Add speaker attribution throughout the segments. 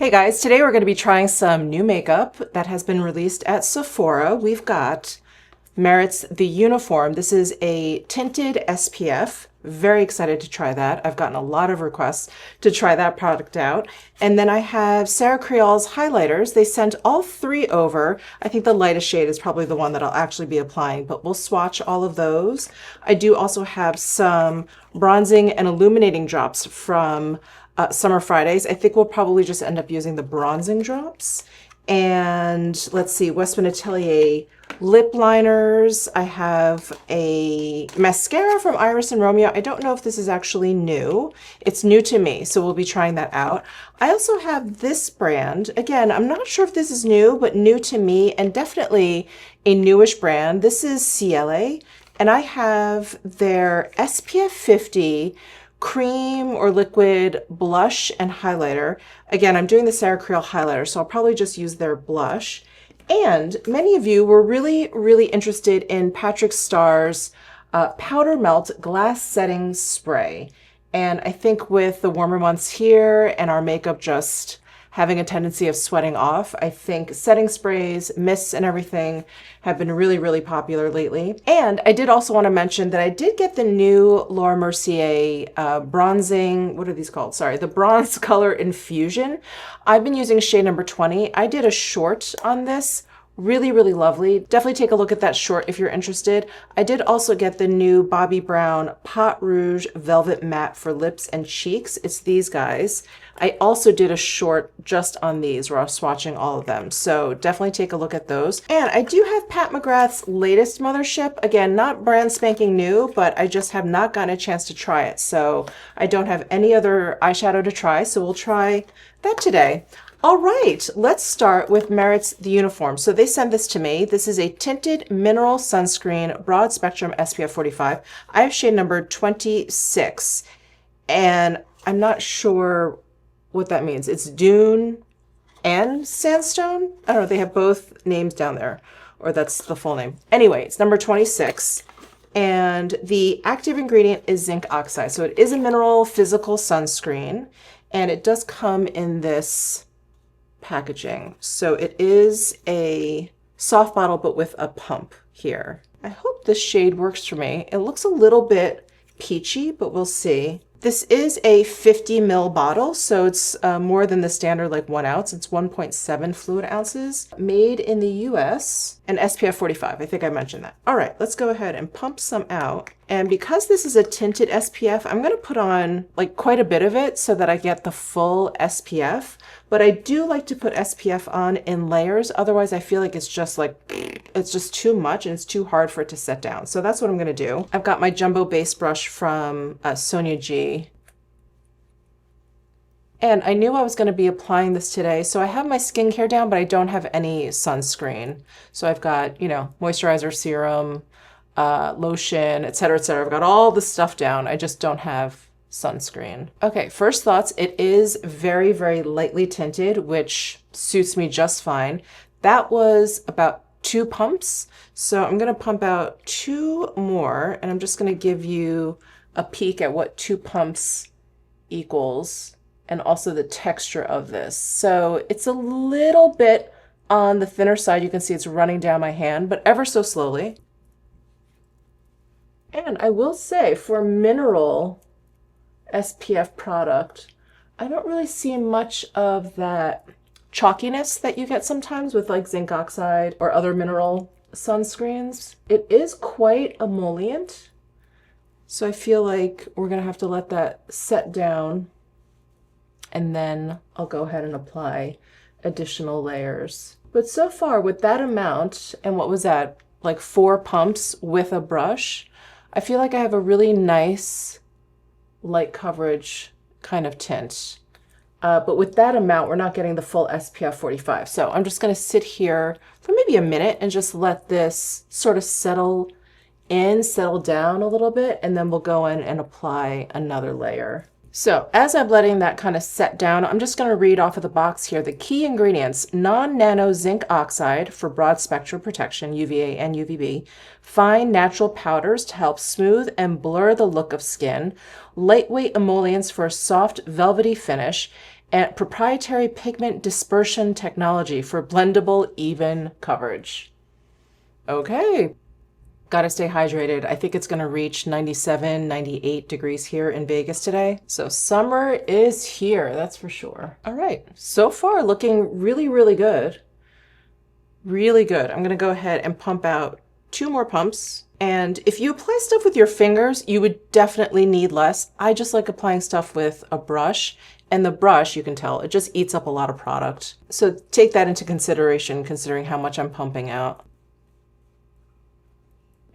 Speaker 1: Hey guys, today we're going to be trying some new makeup that has been released at Sephora. We've got Merit's The Uniform. This is a tinted SPF. Very excited to try that. I've gotten a lot of requests to try that product out. And then I have Sarah Creol's highlighters. They sent all three over. I think the lightest shade is probably the one that I'll actually be applying, but we'll swatch all of those. I do also have some bronzing and illuminating drops from Summer Fridays. I think we'll probably just end up using the bronzing drops. And let's see, Westman Atelier lip liners. I have a mascara from Iris and Romeo. I don't know if this is actually new. It's new to me, so we'll be trying that out. I also have this brand. Again, I'm not sure if this is new, but new to me and definitely a newish brand. This is Ciele, and I have their SPF 50 cream or liquid blush and highlighter. Again, I'm doing the Sarah Creole highlighter, so I'll probably just use their blush. And many of you were really interested in Patrick Starr's Powder Melt Glass Setting Spray. And I think with the warmer months here and our makeup just having a tendency of sweating off, I think setting sprays, mists, and everything have been really popular lately. And I did also want to mention that I did get the new Laura Mercier bronzing, what are these called? Sorry, the Bronze Color Infusion. I've been using shade number 20. I did a short on this. Really lovely. Definitely take a look at that short if you're interested. I did also get the new Bobbi Brown Pot Rouge Velvet Matte for lips and cheeks. It's these guys. I also did a short just on these where I was swatching all of them. So definitely take a look at those. And I do have Pat McGrath's latest Mothership. Again, not brand spanking new, but I just have not gotten a chance to try it. So I don't have any other eyeshadow to try. So we'll try that today. All right, let's start with Merit's The Uniform. So they sent this to me. This is a tinted mineral sunscreen, broad spectrum SPF 45. I have shade number 26, and I'm not sure what that means. It's Dune and Sandstone? I don't know, they have both names down there, or that's the full name. Anyway, it's number 26, and the active ingredient is zinc oxide. So it is a mineral physical sunscreen, and it does come in this packaging. So it is a soft bottle, but with a pump here. I hope this shade works for me. It looks a little bit peachy, but we'll see. This is a 50 ml bottle, so it's more than the standard like 1 ounce. It's 1.7 fluid ounces. Made in the US and SPF 45. I think I mentioned that. All right, let's go ahead and pump some out. And because this is a tinted SPF, I'm going to put on like quite a bit of it so that I get the full SPF. But I do like to put SPF on in layers. Otherwise, I feel like it's just too much and it's too hard for it to set down. So that's what I'm going to do. I've got my jumbo base brush from Sonia G. And I knew I was going to be applying this today. So I have my skincare down, but I don't have any sunscreen. So I've got, you know, moisturizer, serum, lotion, etc., etc. I've got all the stuff down. I just don't have sunscreen. Okay, first thoughts. It is very lightly tinted, which suits me just fine. That was about 2 pumps. So I'm going to pump out 2 more, and I'm just going to give you a peek at what 2 pumps equals and also the texture of this. So it's a little bit on the thinner side. You can see it's running down my hand, but ever so slowly. And I will say for mineral SPF product, I don't really see much of that chalkiness that you get sometimes with like zinc oxide or other mineral sunscreens. It is quite emollient, so I feel like we're gonna have to let that set down, and then I'll go ahead and apply additional layers. But so far with that amount, and what was that, like 4 pumps with a brush, I feel like I have a really nice light coverage kind of tint. But with that amount, we're not getting the full SPF 45. So I'm just going to sit here for maybe a minute and just let this sort of settle down a little bit, and then we'll go in and apply another layer. So as I'm letting that kind of set down, I'm just going to read off of the box here the key ingredients: non-nano zinc oxide for broad spectrum protection, UVA and UVB, fine natural powders to help smooth and blur the look of skin, lightweight emollients for a soft velvety finish, and proprietary pigment dispersion technology for blendable, even coverage. Okay. Gotta stay hydrated. I think it's gonna reach 97, 98 degrees here in Vegas today. So summer is here, that's for sure. All right, so far looking really, really good. Really good. I'm gonna go ahead and pump out 2 more pumps. And if you apply stuff with your fingers, you would definitely need less. I just like applying stuff with a brush, and the brush, you can tell, it just eats up a lot of product. So take that into consideration, considering how much I'm pumping out.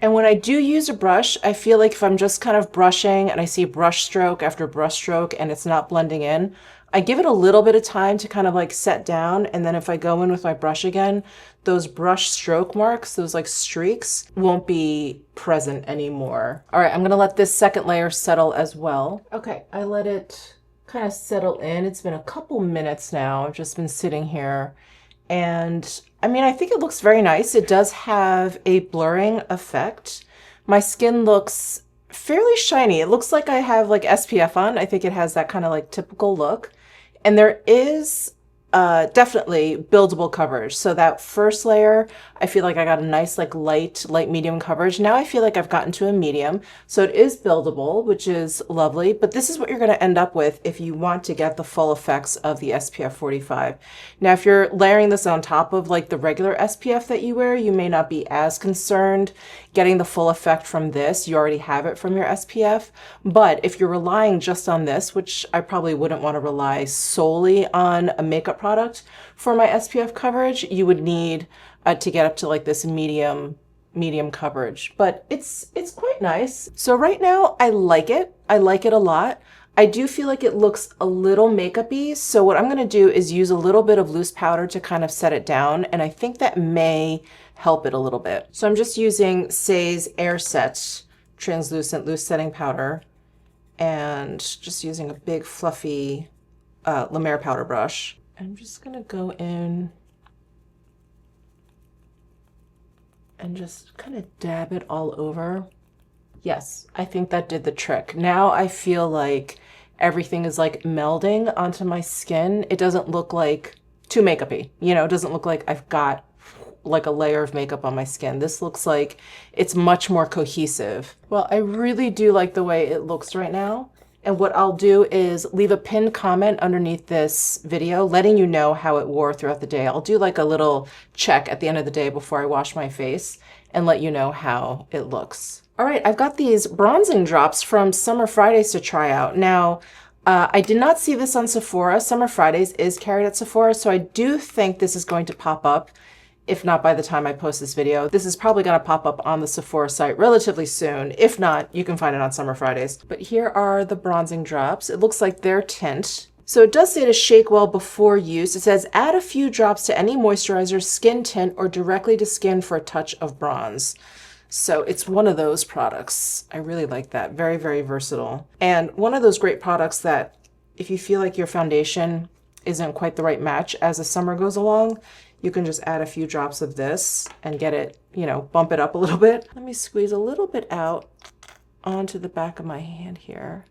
Speaker 1: And when I do use a brush, I feel like if I'm just kind of brushing and I see brush stroke after brush stroke and it's not blending in, I give it a little bit of time to kind of like set down. And then if I go in with my brush again, those brush stroke marks, those like streaks, won't be present anymore. All right, I'm gonna let this second layer settle as well. Okay, I let it kind of settle in. It's been a couple minutes now. I've just been sitting here. And I mean, I think it looks very nice. It does have a blurring effect. My skin looks fairly shiny. It looks like I have like SPF on. I think it has that kind of like typical look. And there is definitely buildable coverage. So that first layer, I feel like I got a nice like light medium coverage. Now I feel like I've gotten to a medium. So it is buildable, which is lovely, but this is what you're gonna end up with if you want to get the full effects of the SPF 45. Now, if you're layering this on top of like the regular SPF that you wear, you may not be as concerned getting the full effect from this. You already have it from your SPF. But if you're relying just on this, which I probably wouldn't want to rely solely on a makeup product for my SPF coverage, you would need to get up to like this medium coverage. But it's quite nice. So right now I like it. I like it a lot. I do feel like it looks a little makeup-y, so what I'm gonna do is use a little bit of loose powder to kind of set it down, and I think that may help it a little bit. So I'm just using Saie's Air Set translucent loose setting powder, and just using a big fluffy La Mer powder brush. I'm just gonna go in and just kind of dab it all over. Yes, I think that did the trick. Now I feel like everything is like melding onto my skin. It doesn't look like too makeup-y, you know, it doesn't look like I've got like a layer of makeup on my skin. This looks like it's much more cohesive. Well, I really do like the way it looks right now. And what I'll do is leave a pinned comment underneath this video, letting you know how it wore throughout the day. I'll do like a little check at the end of the day before I wash my face and let you know how it looks. All right, I've got these bronzing drops from Summer Fridays to try out. Now, I did not see this on Sephora. Summer Fridays is carried at Sephora, so I do think this is going to pop up, if not by the time I post this video. This is probably gonna pop up on the Sephora site relatively soon. If not, you can find it on Summer Fridays. But here are the bronzing drops. It looks like they're tint. So it does say to shake well before use. It says add a few drops to any moisturizer, skin tint, or directly to skin for a touch of bronze. So it's one of those products. I really like that. Very, very versatile. And one of those great products that if you feel like your foundation isn't quite the right match as the summer goes along, you can just add a few drops of this and get it, you know, bump it up a little bit. Let me squeeze a little bit out onto the back of my hand here.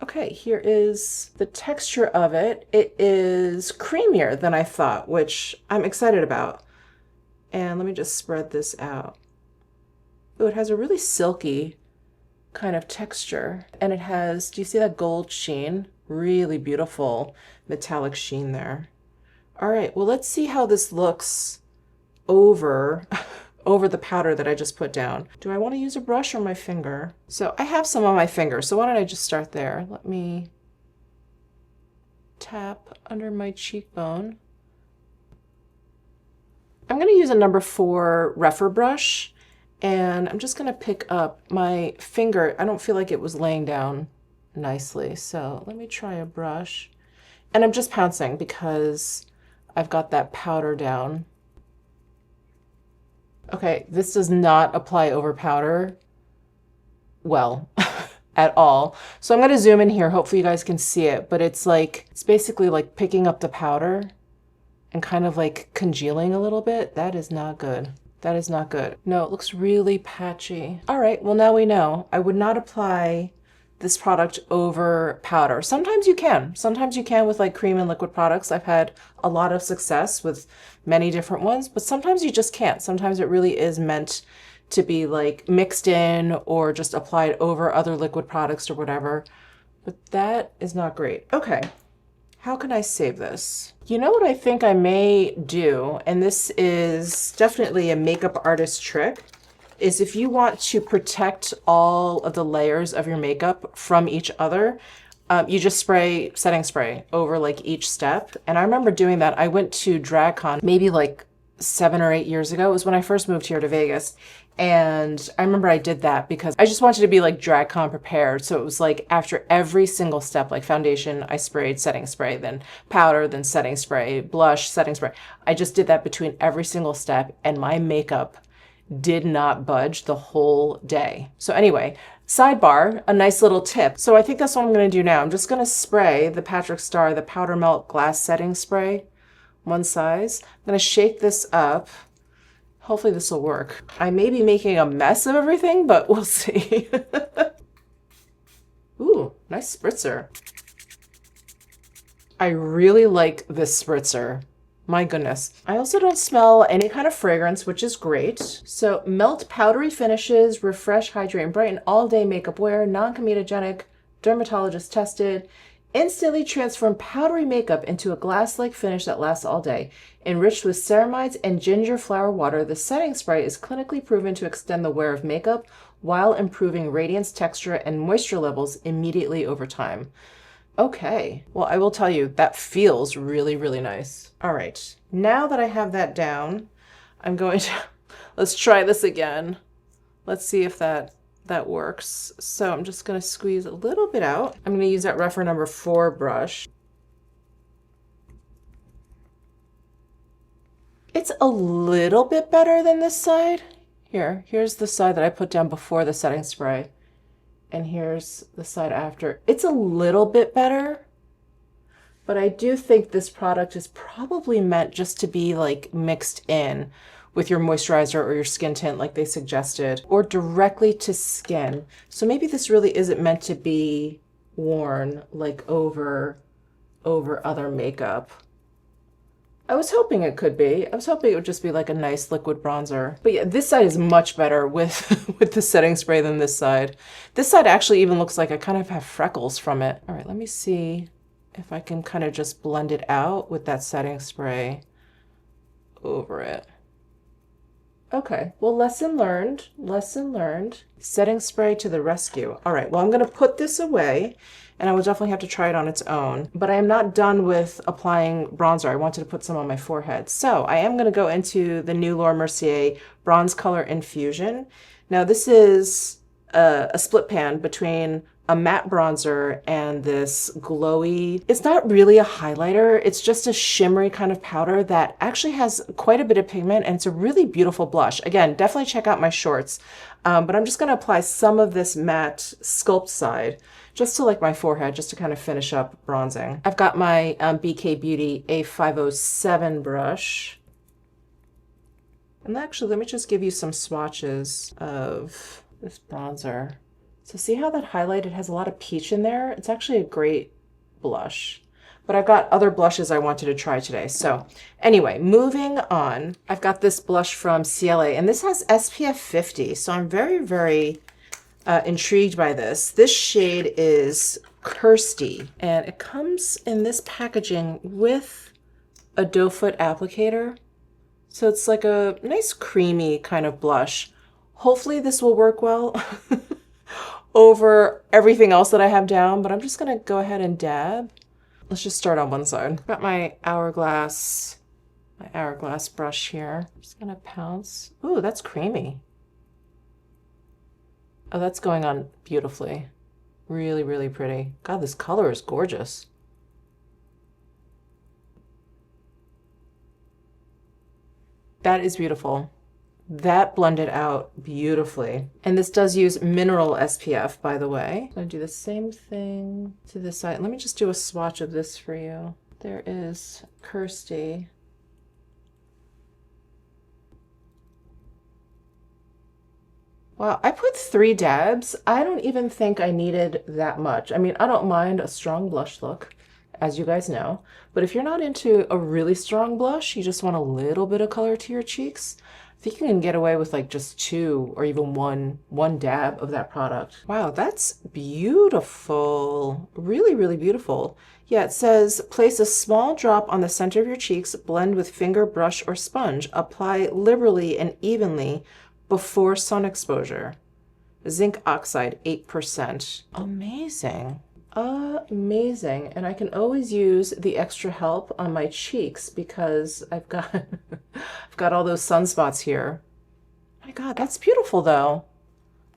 Speaker 1: Okay, here is the texture of it. It is creamier than I thought, which I'm excited about. And let me just spread this out. Oh, it has a really silky kind of texture. And it has, do you see that gold sheen? Really beautiful metallic sheen there. All right, well, let's see how this looks over the powder that I just put down. Do I want to use a brush or my finger? So I have some on my finger, so why don't I just start there? Let me tap under my cheekbone. I'm going to use a number 4 Refer brush, and I'm just going to pick up my finger. I don't feel like it was laying down nicely, so let me try a brush. And I'm just pouncing because I've got that powder down. Okay, this does not apply over powder well at all. So I'm going to zoom in here. Hopefully you guys can see it, but it's like, it's basically like picking up the powder and kind of like congealing a little bit. That is not good. That is not good. No, it looks really patchy. All right, well, now we know. I would not apply this product over powder. Sometimes you can. Sometimes you can with like cream and liquid products. I've had a lot of success with many different ones, but sometimes you just can't. Sometimes it really is meant to be like mixed in or just applied over other liquid products or whatever. But that is not great. Okay, how can I save this? You know what I think I may do, and this is definitely a makeup artist trick, is if you want to protect all of the layers of your makeup from each other, you just spray setting spray over like each step. And I remember doing that. I went to DragCon maybe like 7 or 8 years ago. It was when I first moved here to Vegas. And I remember I did that because I just wanted to be like DragCon prepared. So it was like after every single step, like foundation, I sprayed setting spray, then powder, then setting spray, blush, setting spray. I just did that between every single step, and my makeup did not budge the whole day. So anyway, sidebar, a nice little tip. So I think that's what I'm gonna do now. I'm just gonna spray the Patrick Star, the Powder Melt Glass Setting Spray, one size. I'm gonna shake this up. Hopefully this will work. I may be making a mess of everything, but we'll see. Ooh, nice spritzer. I really like this spritzer. My goodness. I also don't smell any kind of fragrance, which is great. So melt powdery finishes, refresh, hydrate, and brighten all day makeup wear, non-comedogenic, dermatologist tested, instantly transform powdery makeup into a glass-like finish that lasts all day. Enriched with ceramides and ginger flower water, the setting spray is clinically proven to extend the wear of makeup while improving radiance, texture, and moisture levels immediately over time. Okay, well, I will tell you, that feels really, really nice. All right, now that I have that down, I'm going to, let's try this again. Let's see if that works. So I'm just gonna squeeze a little bit out. I'm gonna use that Rephr number 4 brush. It's a little bit better than this side. Here's the side that I put down before the setting spray. And here's the side after. It's a little bit better, but I do think this product is probably meant just to be like mixed in with your moisturizer or your skin tint like they suggested, or directly to skin. So maybe this really isn't meant to be worn like over other makeup. I was hoping it could be. I was hoping it would just be like a nice liquid bronzer. But yeah, this side is much better with with the setting spray than this side. This side actually even looks like I kind of have freckles from it. All right, let me see if I can kind of just blend it out with that setting spray over it. Okay, well, lesson learned, lesson learned. Setting spray to the rescue. All right, well, I'm gonna put this away, and I will definitely have to try it on its own, but I am not done with applying bronzer. I wanted to put some on my forehead. So I am gonna go into the new Laura Mercier Bronze Color Infusion. Now this is a split pan between a matte bronzer and this glowy, it's not really a highlighter, it's just a shimmery kind of powder that actually has quite a bit of pigment, and it's a really beautiful blush. Again, definitely check out my shorts, but I'm just gonna apply some of this matte sculpt side just to like my forehead, just to kind of finish up bronzing. I've got my BK Beauty A507 brush. And actually, let me just give you some swatches of this bronzer. So see how that highlight, it has a lot of peach in there? It's actually a great blush. But I've got other blushes I wanted to try today. So anyway, moving on, I've got this blush from Ciele, and this has SPF 50. So I'm very, very intrigued by this. This shade is Kirsty, and it comes in this packaging with a doe foot applicator. So it's like a nice creamy kind of blush. Hopefully this will work well over everything else that I have down, but I'm just gonna go ahead and dab. Let's just start on one side. Got my hourglass brush here. Just gonna pounce. Ooh, that's creamy. Oh, that's going on beautifully. Really, really pretty. God, this color is gorgeous. That is beautiful. That blended out beautifully. And this does use mineral SPF, by the way. I'm gonna do the same thing to this side. Let me just do a swatch of this for you. There is Kirsty. Wow, I put 3 dabs. I don't even think I needed that much. I mean, I don't mind a strong blush look, as you guys know, but if you're not into a really strong blush, you just want a little bit of color to your cheeks, I think you can get away with like just 2 or even one dab of that product. Wow, that's beautiful. Really, really beautiful. Yeah, it says place a small drop on the center of your cheeks, blend with finger, brush, or sponge. Apply liberally and evenly before sun exposure. Zinc oxide, 8%. Amazing. Amazing. And I can always use the extra help on my cheeks because I've got I've got all those sunspots here. My God, that's beautiful though.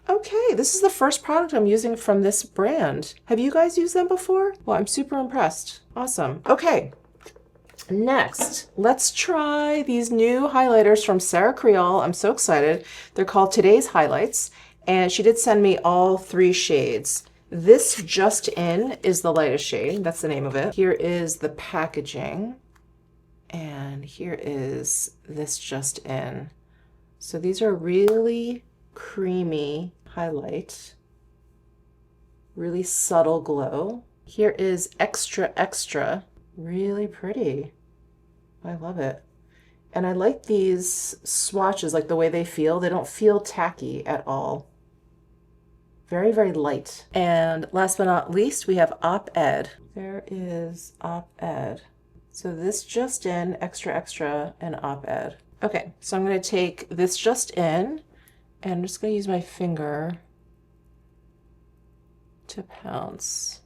Speaker 1: Okay, this is the first product I'm using from this brand. Have you guys used them before? Well, I'm super impressed. Awesome. Okay. Next, let's try these new highlighters from Sarah Creole. I'm so excited. They're called Today's Highlights, and she did send me all 3 shades. This Just In is the lightest shade. That's the name of it. Here is the packaging, and here is this Just In. So these are really creamy highlight, really subtle glow. Here is Extra Extra. Really pretty. I love it. And I like these swatches, like the way they feel. They don't feel tacky at all. Very, very light. And last but not least, we have Op-Ed. There is Op-Ed. So this Just In, Extra Extra, and Op-Ed. Okay, so I'm going to take this Just In, and I'm just going to use my finger to pounce.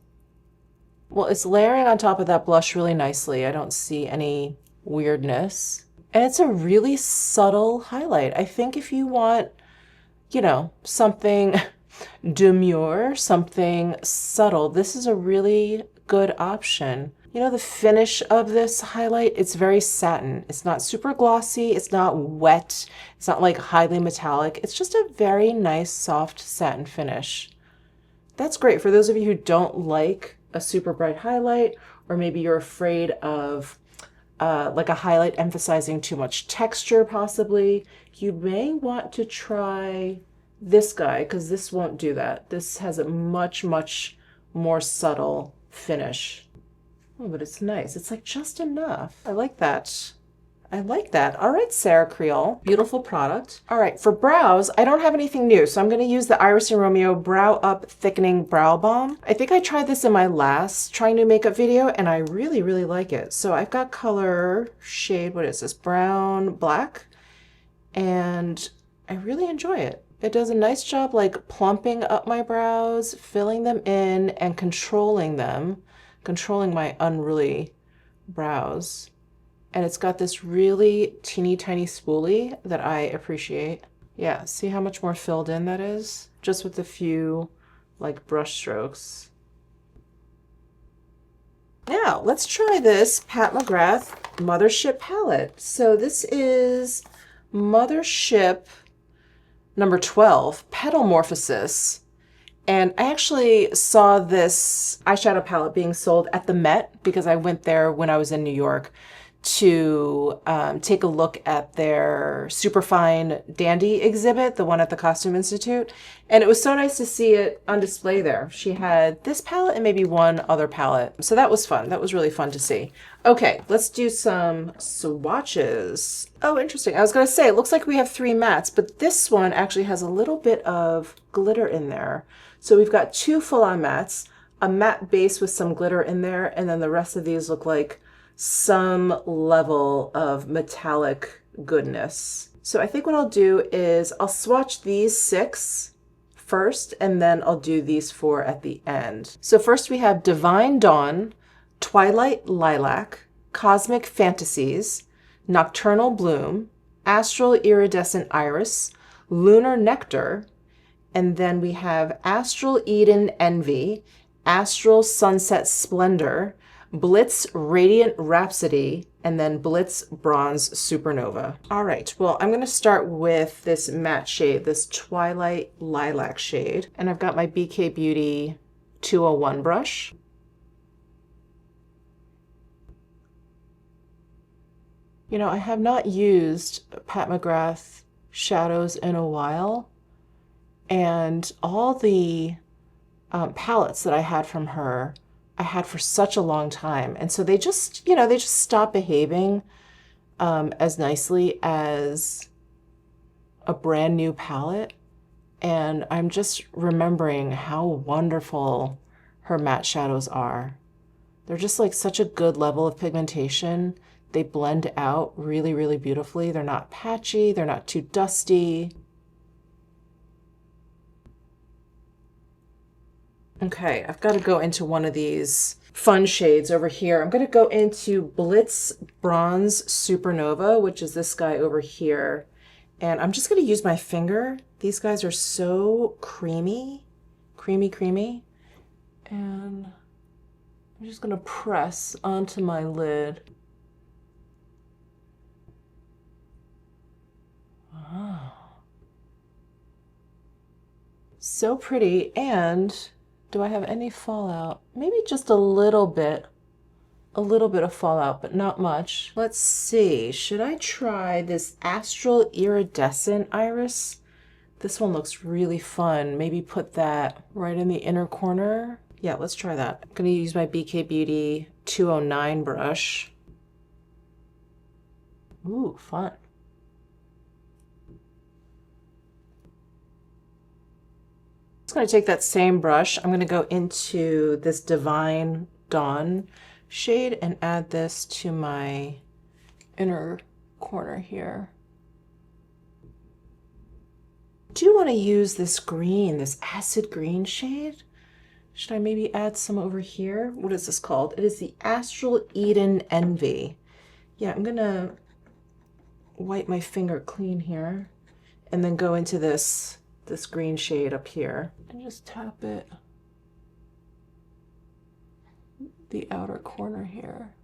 Speaker 1: Well, it's layering on top of that blush really nicely. I don't see any weirdness. And it's a really subtle highlight. I think if you want, you know, something demure, something subtle, this is a really good option. You know, the finish of this highlight, it's very satin. It's not super glossy. It's not wet. It's not like highly metallic. It's just a very nice, soft satin finish. That's great for those of you who don't like a super bright highlight, or maybe you're afraid of like a highlight emphasizing too much texture possibly. You may want to try this guy because this won't do that. This has a much, much more subtle finish. Oh, but it's nice. It's like just enough. I like that. I like that. All right, Sarah Creole. Beautiful product. All right, for brows, I don't have anything new, so I'm going to use the Iris & Romeo Brow Up Thickening Brow Balm. I think I tried this in my last Trying New Makeup video, and I really, really like it. So I've got color shade, what is this? Brown Black, and I really enjoy it. It does a nice job like plumping up my brows, filling them in, and controlling them, controlling my unruly brows. And it's got this really teeny tiny spoolie that I appreciate. Yeah, see how much more filled in that is? Just with a few like brush strokes. Now, let's try this Pat McGrath Mothership palette. So this is Mothership number 12, Petal Morphosis. And I actually saw this eyeshadow palette being sold at the Met because I went there when I was in New York to take a look at their Superfine Dandy exhibit, the one at the Costume Institute. And it was so nice to see it on display there. She had this palette and maybe one other palette. So that was fun. That was really fun to see. Okay, let's do some swatches. Oh, interesting. I was going to say, it looks like we have 3 mattes, but this one actually has a little bit of glitter in there. So we've got 2 full-on mattes, a matte base with some glitter in there, and then the rest of these look like some level of metallic goodness. So I think what I'll do is I'll swatch these 6 first, and then I'll do these 4 at the end. So first we have Divine Dawn, Twilight Lilac, Cosmic Fantasies, Nocturnal Bloom, Astral Iridescent Iris, Lunar Nectar, and then we have Astral Eden Envy, Astral Sunset Splendor, Blitz Radiant Rhapsody, and then Blitz Bronze Supernova. All right, well, I'm going to start with this matte shade, this Twilight Lilac shade. And I've got my BK Beauty 201 brush. You know, I have not used Pat McGrath shadows in a while, And all the palettes that I had from her, I had for such a long time. And so they just, you know, they just stopped behaving as nicely as a brand new palette. And I'm just remembering how wonderful her matte shadows are. They're just like such a good level of pigmentation. They blend out really, really beautifully. They're not patchy, they're not too dusty. Okay, I've got to go into one of these fun shades over here. I'm going to go into Blitz Bronze Supernova, which is this guy over here. And I'm just going to use my finger. These guys are so creamy, creamy. And I'm just going to press onto my lid. Oh. So pretty. And do I have any fallout? Maybe just a little bit of fallout, but not much. Let's see, should I try this Astral Iridescent Iris? This one looks really fun. Maybe put that right in the inner corner. Yeah, let's try that. I'm gonna use my BK Beauty 209 brush. Ooh, fun. I'm just gonna take that same brush. I'm gonna go into this Divine Dawn shade and add this to my inner corner here. I do want to use this green, this acid green shade. Should I maybe add some over here? What is this called? It is the Astral Eden Envy. Yeah, I'm gonna wipe my finger clean here and then go into this green shade up here and just tap it the outer corner here.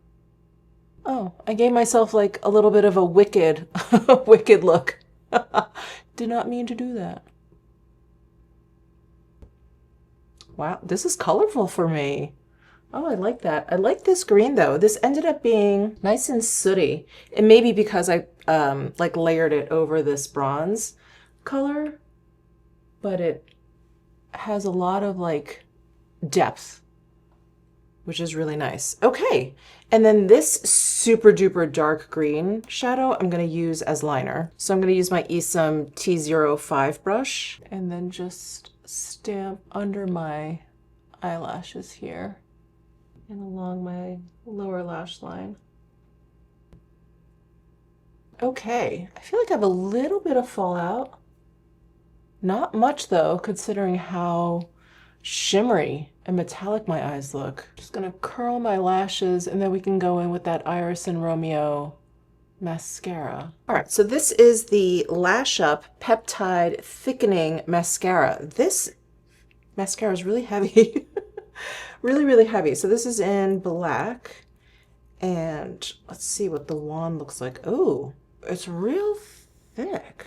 Speaker 1: Oh, I gave myself like a little bit of a wicked, wicked look. Did not mean to do that. Wow, this is colorful for me. Oh, I like that. I like this green though. This ended up being nice and sooty. It may be because I like layered it over this bronze color, but it has a lot of like depth, which is really nice. Okay, and then this super duper dark green shadow I'm gonna use as liner. So I'm gonna use my Esom T05 brush and then just stamp under my eyelashes here and along my lower lash line. Okay, I feel like I have a little bit of fallout. Not much though, considering how shimmery and metallic my eyes look. Just gonna curl my lashes and then we can go in with that Iris and Romeo mascara. All right, so this is the Lash Up Peptide Thickening Mascara. This mascara is really heavy, really heavy. So this is in black, and let's see what the wand looks like. Oh, it's real thick.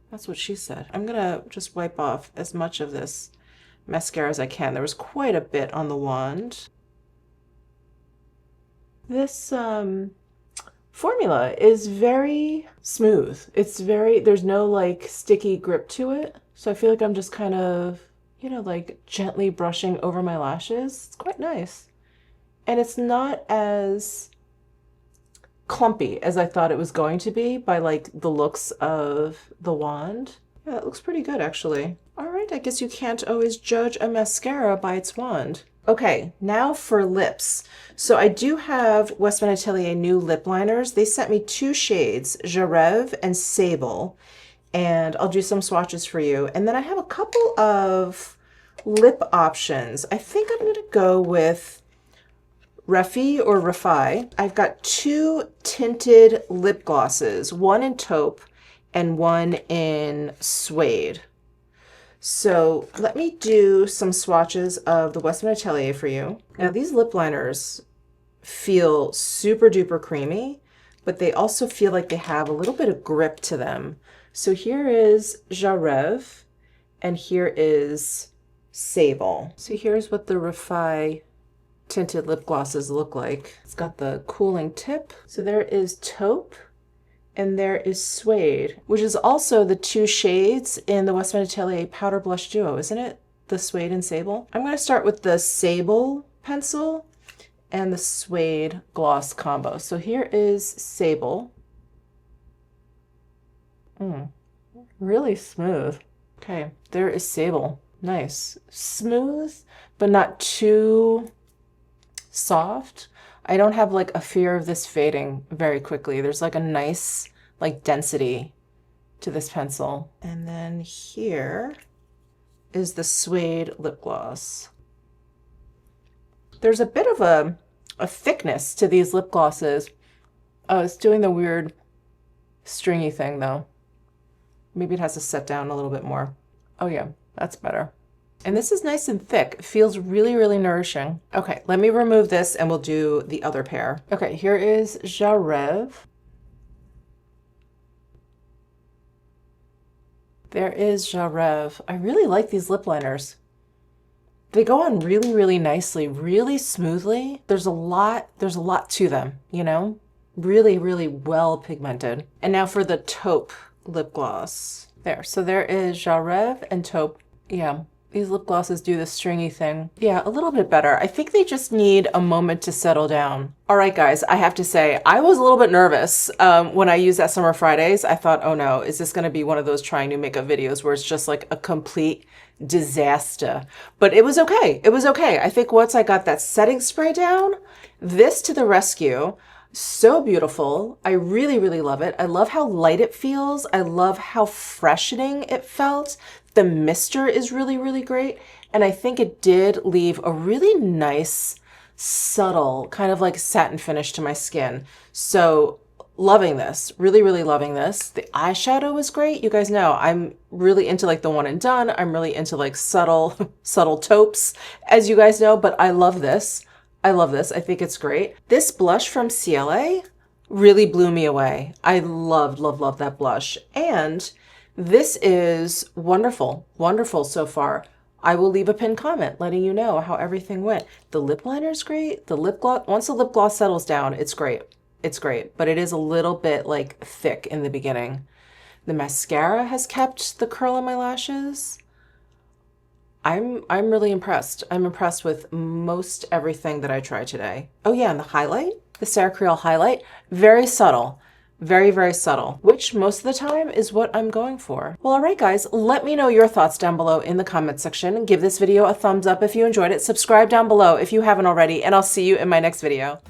Speaker 1: That's what she said. I'm gonna just wipe off as much of this mascara as I can. There was quite a bit on the wand. This formula is very smooth. There's no like sticky grip to it. So I feel like I'm just kind of, you know, like gently brushing over my lashes. It's quite nice. And it's not as clumpy as I thought it was going to be by like the looks of the wand. Yeah, it looks pretty good actually. All right, I guess you can't always judge a mascara by its wand. Okay, now for lips. So I do have Westman Atelier new lip liners. They sent me 2 shades, Jareve and Sable, and I'll do some swatches for you. And then I have a couple of lip options. I think I'm gonna go with Refi or Refi. I've got 2 tinted lip glosses, one in taupe and one in suede. So let me do some swatches of the Westman Atelier for you. Now these lip liners feel super duper creamy, but they also feel like they have a little bit of grip to them. So here is Jareve and here is Sable. So here's what the Refi tinted lip glosses look like. It's got the cooling tip. So there is taupe And there is Suede, which is also the two shades in the Westman Atelier Powder Blush Duo, isn't it? The Suede and Sable. I'm going to start with the Sable pencil and the Suede gloss combo. So here is Sable. Really smooth. Okay, there is Sable. Nice. Smooth, but not too soft. I don't have like a fear of this fading very quickly. There's like a nice like density to this pencil. And then here is the Suede lip gloss. There's a bit of a thickness to these lip glosses. Oh, it's doing the weird stringy thing though. Maybe it has to set down a little bit more. Oh yeah, that's better. And this is nice and thick. It feels really, really nourishing. Okay, let me remove this and we'll do the other pair. Okay, here is Je Rêve. There is Je Rêve. I really like these lip liners. They go on really, really nicely, really smoothly. There's a lot to them, you know? Really, really well pigmented. And now for the taupe lip gloss. There, so there is Je Rêve and taupe. Yeah. These lip glosses do the stringy thing. Yeah, a little bit better. I think they just need a moment to settle down. All right, guys, I have to say, I was a little bit nervous when I used that Summer Fridays. I thought, oh no, is this gonna be one of those trying new makeup videos where it's just like a complete disaster? But it was okay. It was okay. I think once I got that setting spray down, this to the rescue. So beautiful. I really, really love it. I love how light it feels. I love how freshening it felt. The mister is really, really great. And I think it did leave a really nice, subtle, kind of like satin finish to my skin. So loving this, really, really loving this. The eyeshadow is great. You guys know I'm really into like the one and done. I'm really into like subtle, subtle taupes, as you guys know, but I love this. I love this. I think it's great. This blush from Ciele really blew me away. I loved, love, love that blush. And this is wonderful, wonderful so far. I will leave a pinned comment letting you know how everything went. The lip liner is great. The lip gloss, once the lip gloss settles down, it's great. It's great, but it is a little bit like thick in the beginning. The mascara has kept the curl in my lashes. I'm really impressed. I'm impressed with most everything that I tried today. Oh yeah, and the highlight, the Sarah Creole highlight, very subtle. Very, very subtle, which most of the time is what I'm going for. Well, all right, guys, let me know your thoughts down below in the comment section. Give this video a thumbs up if you enjoyed it. Subscribe down below if you haven't already, and I'll see you in my next video.